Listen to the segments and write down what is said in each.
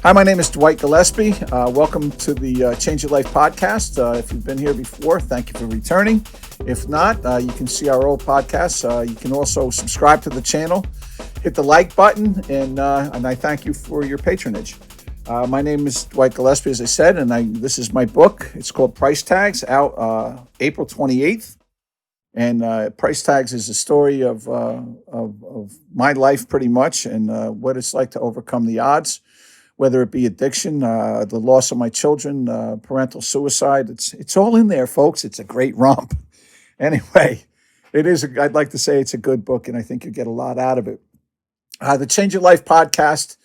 Hi, my name is Dwight Gillespie. Welcome to the Change Your Life podcast. If you've been here before, thank you for returning. If not, you can see our old podcasts. You can also subscribe to the channel, hit the like button, and I thank you for your patronage. My name is Dwight Gillespie, as I said, and this is my book. It's called Price Tags, out April 28th. And Price Tags is a story of my life, pretty much, and what it's like to overcome the odds, whether it be addiction, the loss of my children, parental suicide. It's all in there, folks. It's a great romp. Anyway, I'd like to say it's a good book, and I think you get a lot out of it. The Change Your Life podcast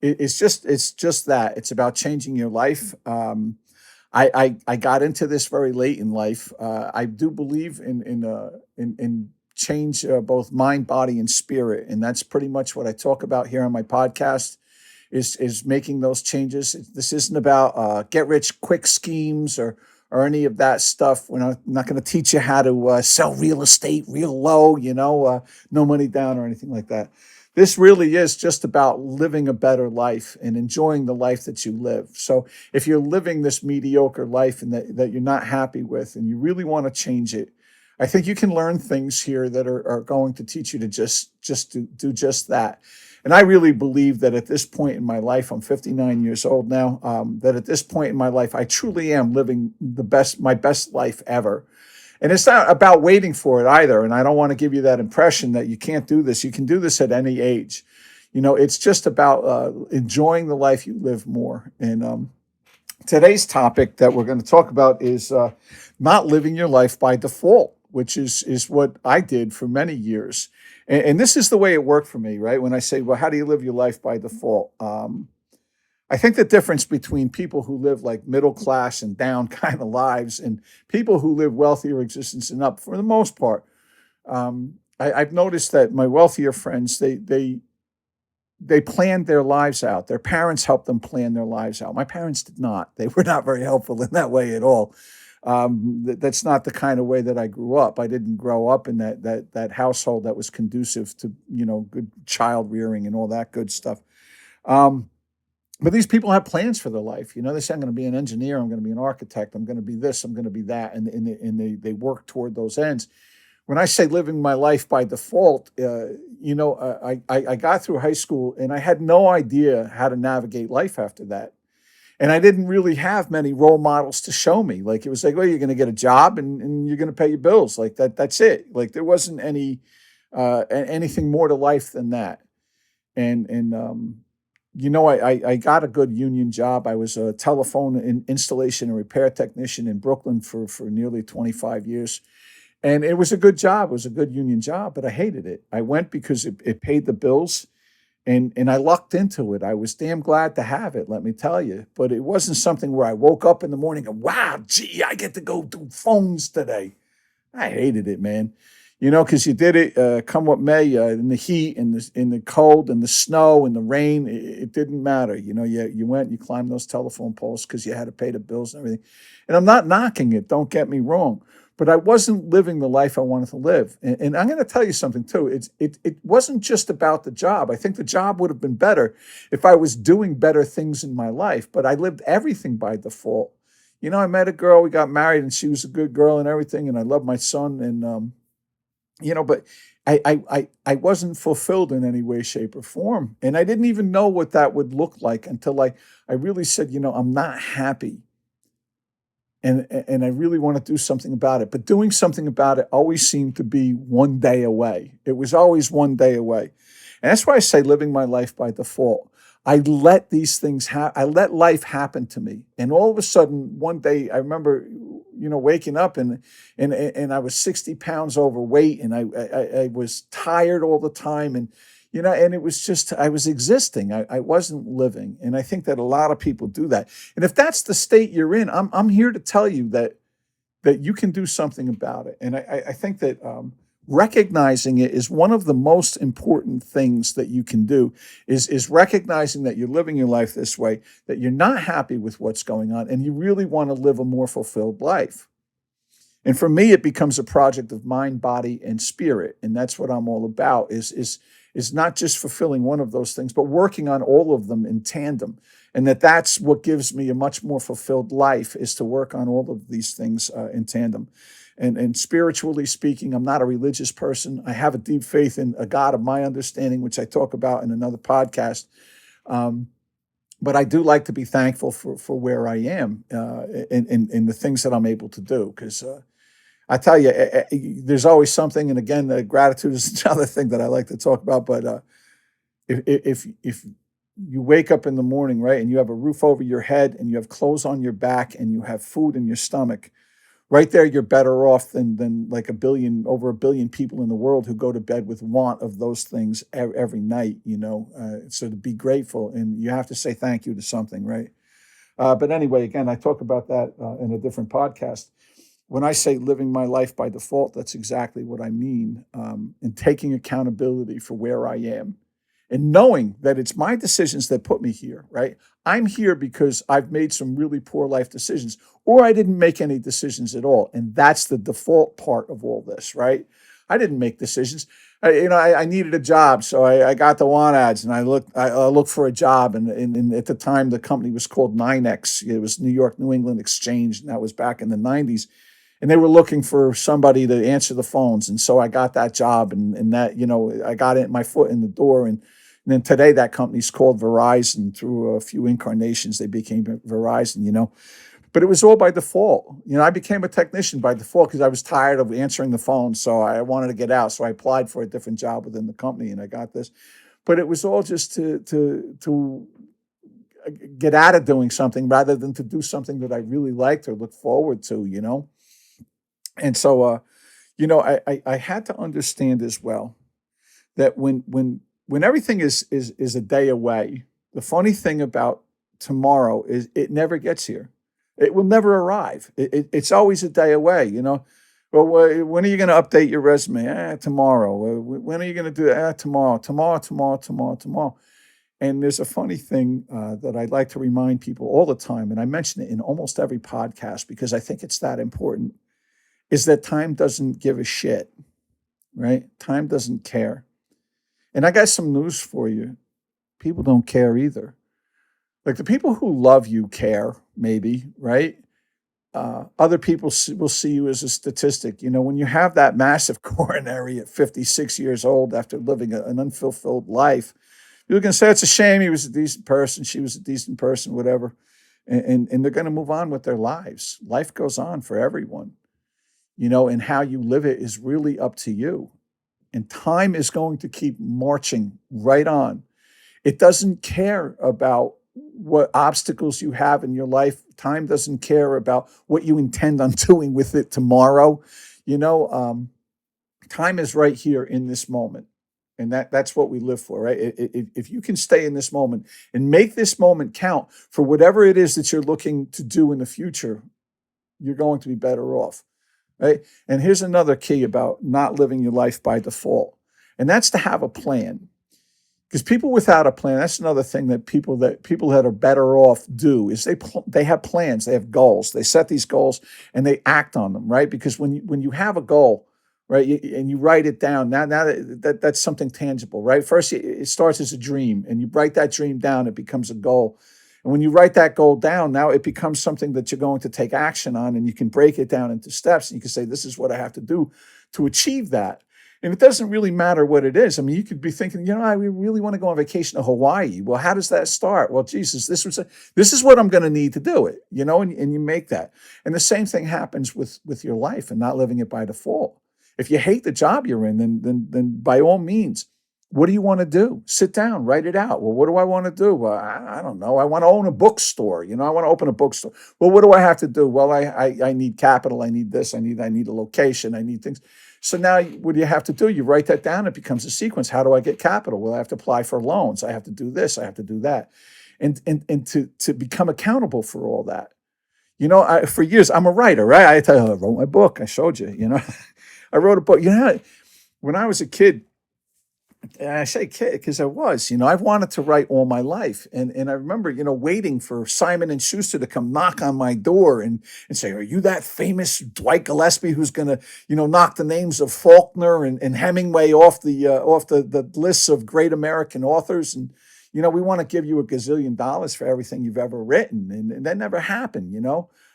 it's just that. It's about changing your life. I got into this very late in life. I do believe in change, both mind, body, and spirit, and that's pretty much what I talk about here on my podcast. Is making those changes. This isn't about get rich quick schemes or any of that stuff. I'm not going to teach you how to sell real estate real low, no money down or anything like that. This really is just about living a better life and enjoying the life that you live. So if you're living this mediocre life and that you're not happy with and you really want to change it, I think you can learn things here that are going to teach you to just do just that. And I really believe that at this point in my life, I'm 59 years old now, that at this point in my life, I truly am living my best life ever. And it's not about waiting for it either. And I don't want to give you that impression that you can't do this. You can do this at any age. It's just about enjoying the life you live more. And today's topic that we're going to talk about is not living your life by default, which is what I did for many years. And this is the way it worked for me, right? When I say, well, how do you live your life by default? I think the difference between people who live like middle class and down kind of lives and people who live wealthier existence and up, for the most part, I've noticed that my wealthier friends, they planned their lives out. Their parents helped them plan their lives out. My parents did not. They were not very helpful in that way at all. That's not the kind of way that I grew up. I didn't grow up in that household that was conducive to, good child rearing and all that good stuff. But these people have plans for their life. They say, I'm going to be an engineer. I'm going to be an architect. I'm going to be this. I'm going to be that. And they work toward those ends. When I say living my life by default, I got through high school and I had no idea how to navigate life after that. And I didn't really have many role models to show me. Like, it was like, well, you're going to get a job and you're going to pay your bills. Like that's it. Like, there wasn't anything more to life than that. I got a good union job. I was a telephone installation and repair technician in Brooklyn for nearly 25 years. And it was a good job. It was a good union job, but I hated it. I went because it paid the bills. And I lucked into it. I was damn glad to have it, let me tell you. But it wasn't something where I woke up in the morning and, wow, gee, I get to go do phones today. I hated it, man. Because you did it, come what may, in the heat, in the cold, in the snow, in the rain. It didn't matter. You went, you climbed those telephone poles because you had to pay the bills and everything. And I'm not knocking it, don't get me wrong. But I wasn't living the life I wanted to live. And I'm going to tell you something, too. It wasn't just about the job. I think the job would have been better if I was doing better things in my life. But I lived everything by default. I met a girl, we got married, and she was a good girl and everything. And I love my son. And, but I wasn't fulfilled in any way, shape, or form. And I didn't even know what that would look like until I really said, I'm not happy. And I really want to do something about it. But doing something about it always seemed to be one day away. It was always one day away. And that's why I say living my life by default. I let these things I let life happen to me. And all of a sudden, one day, I remember, waking up and I was 60 pounds overweight and I was tired all the time. And it was just, I was existing. I wasn't living. And I think that a lot of people do that. And if that's the state you're in, I'm here to tell you that you can do something about it. And I think that recognizing it is one of the most important things that you can do is recognizing that you're living your life this way, that you're not happy with what's going on, and you really want to live a more fulfilled life. And for me, it becomes a project of mind, body, and spirit. And that's what I'm all about is not just fulfilling one of those things, but working on all of them in tandem. And that's what gives me a much more fulfilled life, is to work on all of these things in tandem. And spiritually speaking, I'm not a religious person. I have a deep faith in a God of my understanding, which I talk about in another podcast. Um, but I do like to be thankful for where I am in the things that I'm able to do. Because I tell you, there's always something. And again, gratitude is another thing that I like to talk about. But if you wake up in the morning, right, and you have a roof over your head, and you have clothes on your back, and you have food in your stomach, right there, you're better off than like over a billion people in the world who go to bed with want of those things every night. So to be grateful, and you have to say thank you to something, right? But anyway, again, I talk about that in a different podcast. When I say living my life by default, that's exactly what I mean. And taking accountability for where I am, and knowing that it's my decisions that put me here, right? I'm here because I've made some really poor life decisions, or I didn't make any decisions at all. And that's the default part of all this, right? I didn't make decisions. I needed a job, so I got the want ads, and I looked for a job, and at the time the company was called NYNEX. It was New England Exchange, and that was back in the 90s. And they were looking for somebody to answer the phones, and so I got that job, and that I got my foot in the door, and then today that company's called Verizon. Through a few incarnations, they became Verizon. But it was all by default. I became a technician by default because I was tired of answering the phone, so I wanted to get out. So I applied for a different job within the company, and I got this. But it was all just to get out of doing something rather than to do something that I really liked or look forward to. And so, I had to understand as well that when everything is a day away, the funny thing about tomorrow is it never gets here. It will never arrive. It's always a day away. Well, when are you going to update your resume? Tomorrow. When are you going to do it? Tomorrow. Tomorrow. And there's a funny thing that I'd like to remind people all the time, and I mention it in almost every podcast because I think it's that important, is that time doesn't give a shit, right? Time doesn't care. And I got some news for you. People don't care either. Like the people who love you care, maybe, right? Other people will see you as a statistic. When you have that massive coronary at 56 years old after living an unfulfilled life, you're going to say it's a shame. He was a decent person. She was a decent person, whatever. And they're going to move on with their lives. Life goes on for everyone. And how you live it is really up to you. And time is going to keep marching right on. It doesn't care about what obstacles you have in your life. Time doesn't care about what you intend on doing with it tomorrow. Time is right here in this moment. And that's what we live for, right? If you can stay in this moment and make this moment count for whatever it is that you're looking to do in the future, you're going to be better off. Right? And here's another key about not living your life by default. And that's to have a plan. Because people without a plan, that's another thing that people that are better off do, is they have plans, they have goals. They set these goals and they act on them, right? Because when you have a goal, right, and you write it down, now that's something tangible, right? First, it starts as a dream, and you write that dream down, it becomes a goal. And when you write that goal down, now it becomes something that you're going to take action on, and you can break it down into steps, and you can say, this is what I have to do to achieve that. And it doesn't really matter what it is. I mean, you could be thinking, I really want to go on vacation to Hawaii. Well, how does that start? Well, Jesus, this is what I'm going to need to do it, and you make that. And the same thing happens with your life and not living it by default. If you hate the job you're in, then by all means, what do you want to do? Sit down, write it out. Well, what do I want to do? Well, I don't know. I want to own a bookstore. I want to open a bookstore. Well, what do I have to do? Well, I need capital. I need this. I need a location. I need things. So now what do you have to do? You write that down. It becomes a sequence. How do I get capital? Well, I have to apply for loans. I have to do this. I have to do that. And to become accountable for all that. For years, I'm a writer, right? I tell you, I wrote my book. I showed you, I wrote a book. When I was a kid, And I say kid because I was, I've wanted to write all my life. And I remember, waiting for Simon and Schuster to come knock on my door and say, are you that famous Dwight Gillespie who's going to, knock the names of Faulkner and Hemingway off the lists of great American authors? And, we want to give you $1 gazillion for everything you've ever written. And that never happened.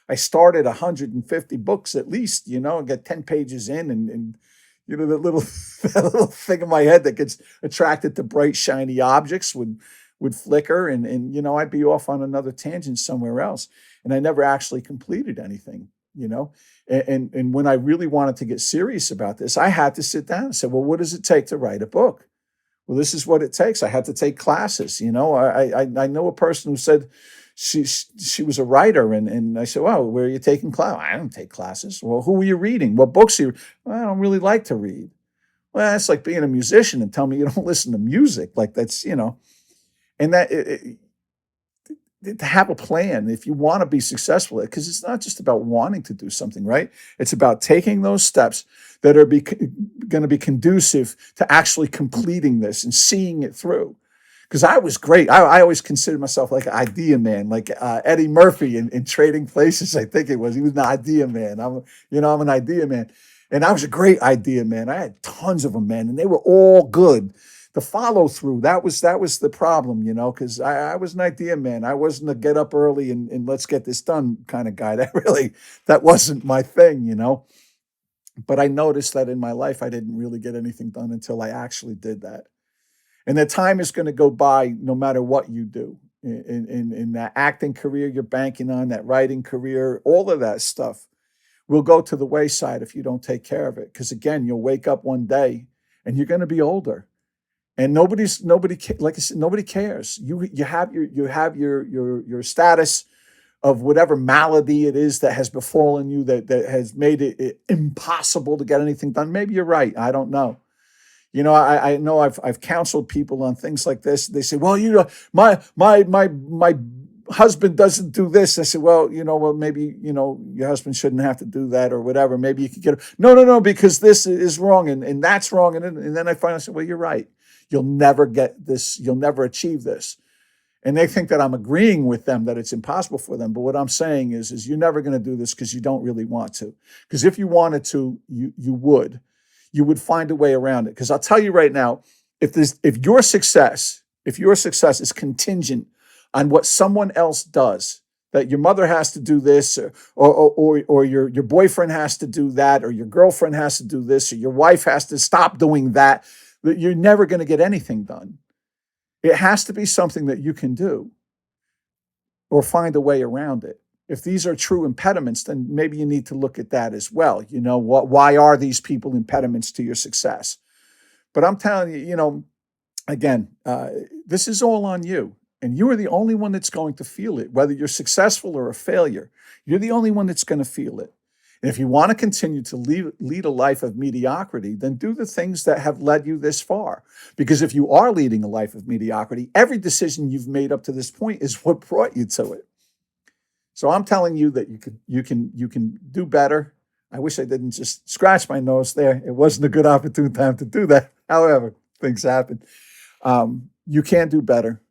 I started 150 books at least, and get 10 pages in and that little that little thing in my head that gets attracted to bright, shiny objects would flicker and I'd be off on another tangent somewhere else. And I never actually completed anything. And when I really wanted to get serious about this, I had to sit down and say, well, what does it take to write a book? Well, this is what it takes. I had to take classes. I know a person who said she was a writer, and I said, well, where are you taking class? I don't take classes. Well, who are you reading? What books are you? Well, I don't really like to read. Well, that's like being a musician and tell me you don't listen to music. Like that's. And that to have a plan if you want to be successful, because it's not just about wanting to do something, right? It's about taking those steps that are going to be conducive to actually completing this and seeing it through. Because I was great. I always considered myself like an idea man, like Eddie Murphy in Trading Places. I think it was. He was an idea man. I'm an idea man, and I was a great idea man. I had tons of them, man, and they were all good. The follow through, that was the problem, because I was an idea man. I wasn't a get up early and let's get this done kind of guy. That wasn't my thing. But I noticed that in my life, I didn't really get anything done until I actually did that. And the time is going to go by no matter what you do. In that acting career you're banking on, that writing career, all of that stuff will go to the wayside if you don't take care of it. Because again, you'll wake up one day and you're going to be older. And nobody, like I said, nobody cares. You have your status of whatever malady it is that has befallen you that has made it impossible to get anything done. Maybe you're right. I don't know. I know I've counseled people on things like this. They say, well, my husband doesn't do this. I said, well, maybe, your husband shouldn't have to do that or whatever. Maybe you could get, no, because this is wrong and that's wrong. And then I finally said, well, you're right. You'll never get this. You'll never achieve this. And they think that I'm agreeing with them that it's impossible for them. But what I'm saying is you're never going to do this because you don't really want to. Because if you wanted to, you would find a way around it. Because I'll tell you right now, if your success is contingent on what someone else does, that your mother has to do this, or your boyfriend has to do that, or your girlfriend has to do this, or your wife has to stop doing that, you're never going to get anything done. It has to be something that you can do or find a way around it. If these are true impediments, then maybe you need to look at that as well. Why are these people impediments to your success? But I'm telling you, again, this is all on you. And you are the only one that's going to feel it, whether you're successful or a failure. You're the only one that's going to feel it. And if you want to continue to lead a life of mediocrity, then do the things that have led you this far. Because if you are leading a life of mediocrity, every decision you've made up to this point is what brought you to it. So I'm telling you that you can do better. I wish I didn't just scratch my nose there. It wasn't a good opportune time to do that. However, things happen. You can do better.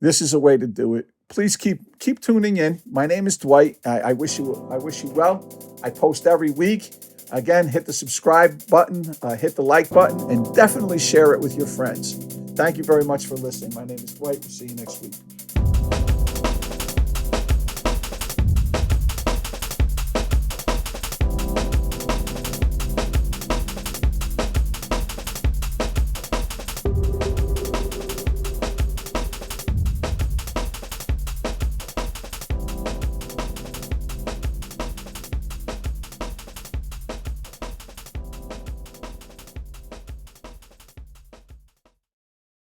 This is a way to do it. Please keep tuning in. My name is Dwight. I wish you well. I post every week. Again, hit the subscribe button, hit the like button, and definitely share it with your friends. Thank you very much for listening. My name is Dwight. We'll see you next week.